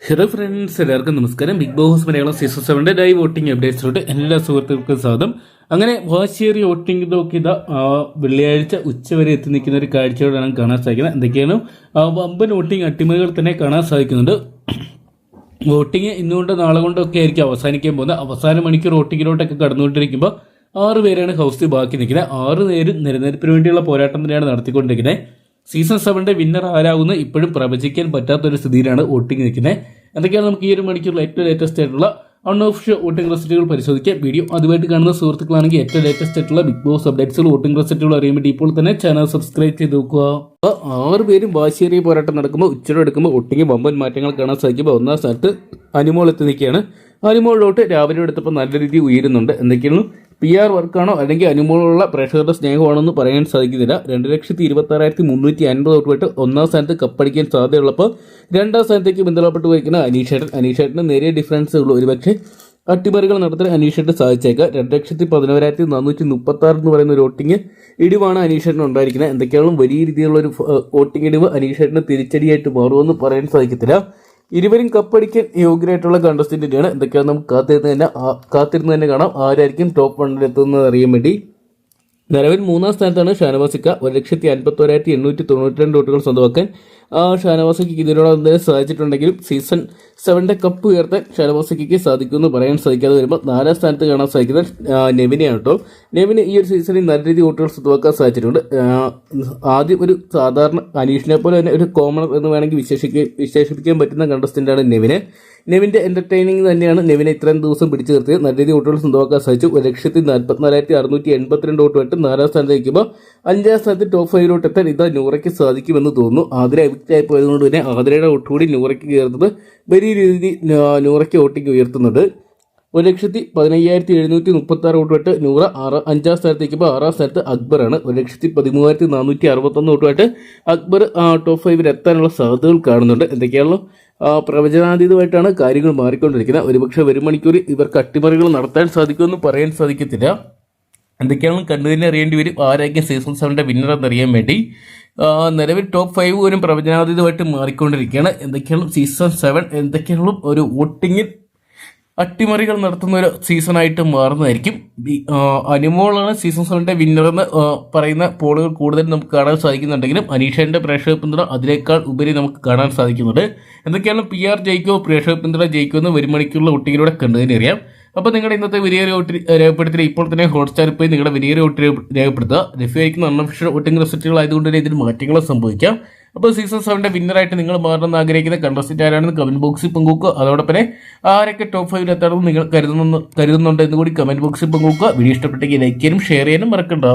Hello friends, എല്ലാവർക്കും നമസ്കാരം. Bigg Boss Malayalam season 7 live voting അപ്ഡേറ്റ്സിലോട്ട് എല്ലാ സുഹൃത്തുക്കൾക്കും സ്വാഗതം. അങ്ങനെ വാശിയേറിയ വോട്ടിംഗ് ഇതൊക്കെ വെള്ളിയാഴ്ച ഉച്ചവരെ എത്തി നിൽക്കുന്ന ഒരു കാഴ്ചയോടാണ് കാണാൻ സാധിക്കുന്നത്. എന്തൊക്കെയാണ് വമ്പൻ വോട്ടിംഗ് അട്ടിമറികൾ തന്നെ കാണാൻ സാധിക്കുന്നുണ്ട്. വോട്ടിംഗ് ഇന്നുകൊണ്ട് നാളെ കൊണ്ടൊക്കെ ആയിരിക്കും അവസാനിക്കാൻ പോകുന്നത്. അവസാന മണിക്കൂർ വോട്ടിങ്ങിലോട്ടൊക്കെ കടന്നുകൊണ്ടിരിക്കുമ്പോൾ 6 പേരാണ് ഹൗസിൽ ബാക്കി നിൽക്കുന്നത്. 6 പേരും നിലനിൽപ്പിന് വേണ്ടിയുള്ള പോരാട്ടം തന്നെയാണ് നടത്തിക്കൊണ്ടിരിക്കുന്നത്. സീസൺ 7 വിന്നർ ആരാകുന്ന ഇപ്പോഴും പ്രവചിക്കാൻ പറ്റാത്തൊരു സ്ഥിതിയിലാണ് വോട്ടിംഗ് നിൽക്കുന്നത്. എന്തൊക്കെയാണ് നമുക്ക് ഈ ഒരു മണിക്കൂറിൽ ഏറ്റവും ലേറ്റസ്റ്റ് ആയിട്ടുള്ള അൺഒഫീഷ്യൽ വോട്ടിംഗ് റിസൾട്ടുകൾ പരിശോധിക്കാം. വീഡിയോ അതുമായിട്ട് കാണുന്ന സുഹൃത്തുക്കളാണെങ്കിൽ ഏറ്റവും ലേറ്റസ്റ്റ് ആയിട്ടുള്ള ബിഗ് ബോസ് അപ്ഡേറ്റ്സുകൾ വോട്ടിംഗ് റിസൾട്ടുകൾ അറിയാൻ വേണ്ടി ഇപ്പോൾ തന്നെ ചാനൽ സബ്സ്ക്രൈബ് ചെയ്ത് നോക്കുക. 6 പേരും വാശിയേറിയ പോരാട്ടം നടക്കുമ്പോൾ ഉച്ചയോടെ എടുക്കുമ്പോൾ വോട്ടിംഗ് വമ്പൻ മാറ്റങ്ങൾ കാണാൻ സാധിക്കുമ്പോൾ ഒന്നാം സ്ഥലത്ത് അനുമോൾ എത്തി നിൽക്കുകയാണ്. അനുമോളിലോട്ട് രാവിലെ എടുത്തപ്പോൾ നല്ല രീതിയിൽ ഉയരുന്നുണ്ട്. എന്തൊക്കെയാണ് PR വർക്കാണോ അല്ലെങ്കിൽ അനുമോളുള്ള പ്രേക്ഷകരുടെ സ്നേഹമാണോ എന്ന് പറയാൻ സാധിക്കുന്നില്ല. 2,26,350 വോട്ടുമായിട്ട് ഒന്നാം സ്ഥാനത്ത് കപ്പടിക്കാൻ സാധ്യതയുള്ളപ്പോൾ രണ്ടാം സ്ഥാനത്തേക്ക് ബന്ധപ്പെട്ട് പോയിരിക്കുന്ന അനീഷേട്ടന് നേരിയ ഡിഫറൻസ് ഉള്ളൂ. ഒരുപക്ഷെ അട്ടിമറികൾ നടത്താൻ അനീഷേട്ടന് സാധിച്ചേക്കാം. 2,11,436 എന്ന് പറയുന്ന ഒരു വോട്ടിംഗ് ഇടിവാണ് അനീഷേട്ടന് ഉണ്ടായിരിക്കുന്നത്. എന്തൊക്കെയാണ് വലിയ രീതിയിലുള്ള ഒരു വോട്ടിംഗ് ഇടിവ് അനീഷേട്ടന് തിരിച്ചടിയായിട്ട് മാറുമെന്ന് പറയാൻ സാധിക്കത്തില്ല. ഇരുവരും കപ്പടിക്കാൻ യോഗ്യരായിട്ടുള്ള കണ്ടസ്റ്റന്റിനാണ്. എന്തൊക്കെയാണ് നമുക്ക് കാത്തിരുന്ന് തന്നെ കാണാം ആരായിരിക്കും ടോപ്പ് 1 എത്തുന്നത് അറിയാൻ വേണ്ടി. നിലവിൽ 3-ാം സ്ഥാനത്താണ് ഷാനവാസിക്ക. 1,51,892 വോട്ടുകൾ സ്വന്തമാക്കാൻ ഷാനവാസിക്ക് ഇതിനോടൊപ്പം തന്നെ സാധിച്ചിട്ടുണ്ടെങ്കിലും സീസൺ 7 കപ്പ് ഉയർത്താൻ ഷാനവാസിക്ക് സാധിക്കുമെന്ന് പറയാൻ സാധിക്കാതെ വരുമ്പോൾ 4-ാം സ്ഥാനത്ത് കാണാൻ സാധിക്കുന്നത് നെവിനെയാണ് കേട്ടോ. നെവിന് ഈ ഒരു സീസണിൽ നല്ല രീതിയിൽ വോട്ടുകൾ സ്വന്തമാക്കാൻ സാധിച്ചിട്ടുണ്ട്. ആദ്യം ഒരു സാധാരണ അനീഷിനെ പോലെ തന്നെ ഒരു കോമണർ എന്ന് വേണമെങ്കിൽ വിശേഷിപ്പിക്കാൻ പറ്റുന്ന കണ്ടസ്റ്റന്റാണ് നെവിന്. നെവിൻ്റെ എന്റർടൈനിങ് തന്നെയാണ് നെവിനെ ഇത്രയും ദിവസം പിടിച്ചു നിർത്തിയത്. നല്ല രീതിയിൽ വോട്ടുകൾ സ്വന്തമാക്കാൻ സാധിച്ചു. 1,44,682 വോട്ടുമായിട്ട് 4-ാം സ്ഥാനത്ത് വയ്ക്കുമ്പോൾ 5-ാം സ്ഥാനത്ത് ടോപ്പ് 5 എത്താൻ ഇത് നൂറയ്ക്ക് സാധിക്കുമെന്ന് തോന്നുന്നു. ആതിര എവിക്റ്റായി പോയതുകൊണ്ട് തന്നെ ആതിരയുടെ വോട്ട് കൂടി നൂറയ്ക്ക് കയറുന്നത് വലിയ രീതിയിൽ നൂറയ്ക്ക് വോട്ടിംഗ് ഉയർത്തുന്നത്. 1,15,736 വോട്ടുമായിട്ട് നൂറ 5-ാം സ്ഥാനത്തേക്കുമ്പോൾ 6-ാം സ്ഥാനത്ത് അക്ബറാണ്. 1,13,461 വോട്ടുമായിട്ട് അക്ബർ ടോപ്പ് 5 എത്താനുള്ള സാധ്യതകൾ കാണുന്നുണ്ട്. എന്തൊക്കെയാണല്ലോ പ്രവചനാതീതമായിട്ടാണ് കാര്യങ്ങൾ മാറിക്കൊണ്ടിരിക്കുന്നത്. ഒരുപക്ഷെ ഒരു മണിക്കൂർ ഇവർക്ക് അട്ടിമറികൾ നടത്താൻ സാധിക്കുമെന്ന് പറയാൻ സാധിക്കത്തില്ല. എന്തൊക്കെയാണ് കണ്ടുതന്നെ അറിയേണ്ടി വരും ആരായിരിക്കും സീസൺ 7 വിന്നർ എന്നറിയാൻ വേണ്ടി. നിലവിൽ ടോപ്പ് 5 പോലും പ്രവചനാതീതമായിട്ട് മാറിക്കൊണ്ടിരിക്കുകയാണ്. എന്തൊക്കെയാണ് സീസൺ 7 എന്തൊക്കെയാണ് ഒരു വോട്ടിങ്ങിൽ അട്ടിമറികൾ നടത്തുന്ന ഒരു സീസണായിട്ട് മാറുന്നതായിരിക്കും. അനുമോളാണ് സീസൺ 7 വിന്നർ എന്ന് പറയുന്ന പോളുകൾ കൂടുതൽ നമുക്ക് കാണാൻ സാധിക്കുന്നുണ്ടെങ്കിലും അനീഷേൻ്റെ പ്രേക്ഷക പിന്തുണ അതിനേക്കാൾ ഉപരി നമുക്ക് കാണാൻ സാധിക്കുന്നുണ്ട്. എന്തൊക്കെയാണ് PR ജയിക്കുമോ പ്രേക്ഷക പിന്തുണ ജയിക്കുമെന്ന് ഒരു മണിക്കൂറുള്ള വോട്ടിങ്ങിലൂടെ കണ്ടുതന്നെ അറിയാം. അപ്പോൾ നിങ്ങളുടെ ഇന്നത്തെ വലിയൊരു വോട്ട് രേഖപ്പെടുത്തി ഇപ്പോൾ തന്നെ ഹോട്ട്സ്റ്റാറിൽ പോയി നിങ്ങളുടെ വലിയൊരു വോട്ട് രേഖപ്പെടുത്തുക. ലഭ്യമായിരിക്കുന്ന അൺഒഫീഷ്യൽ വോട്ടിംഗ് റിസൾട്ടുകൾ ആയതുകൊണ്ട് തന്നെ ഇതിന് മാറ്റങ്ങൾ സംഭവിക്കാം. അപ്പോൾ സീസൺ 7 വിന്നറായിട്ട് നിങ്ങൾ മാറണമെന്ന് ആഗ്രഹിക്കുന്ന കണ്ടസ്റ്റന്റ് ആരാണെന്ന് കമന്റ് ബോക്സിൽ പങ്കുവെക്കുക. അതോടൊപ്പം ആരൊക്കെ ടോപ്പ് 5 എത്താണെന്ന് നിങ്ങൾ കരുതുന്നുണ്ട് എന്ന് കൂടി കമന്റ് ബോക്സിൽ പങ്കുവെക്കുക. വീഡിയോ ഇഷ്ടപ്പെട്ടെങ്കിൽ ലൈക്ക് ചെയ്യാനും ഷെയർ ചെയ്യാനും മറക്കണ്ട.